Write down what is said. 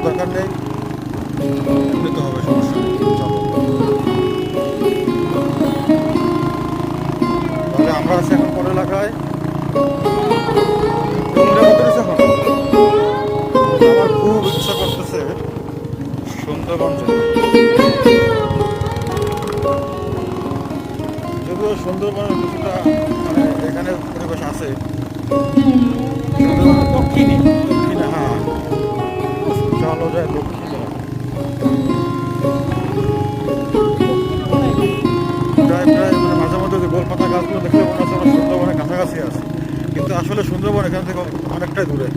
দরকার নেই, নিতে হবে, সমস্যা নেই। চলো, তাহলে আমরা আছি এখন কোন এলাকায়? ডুমরে মতো রয়েছে এখন। আমার খুব ইচ্ছা করতেছে সুন্দরবন যেতে। যদিও সুন্দরবনের কিছুটা মানে এখানে পরিবেশ আছে, সুন্দরবনের দক্ষিণে, দক্ষিণে, হ্যাঁ, চলো যায় দক্ষিণে। প্রায় প্রায় মানে মাঝে মধ্যে যে গোলপাতা গাছগুলো দেখলে মনে হচ্ছে আমরা সুন্দরবনের কাছাকাছি আছি, কিন্তু আসলে সুন্দরবন এখান থেকে অনেকটাই দূরে।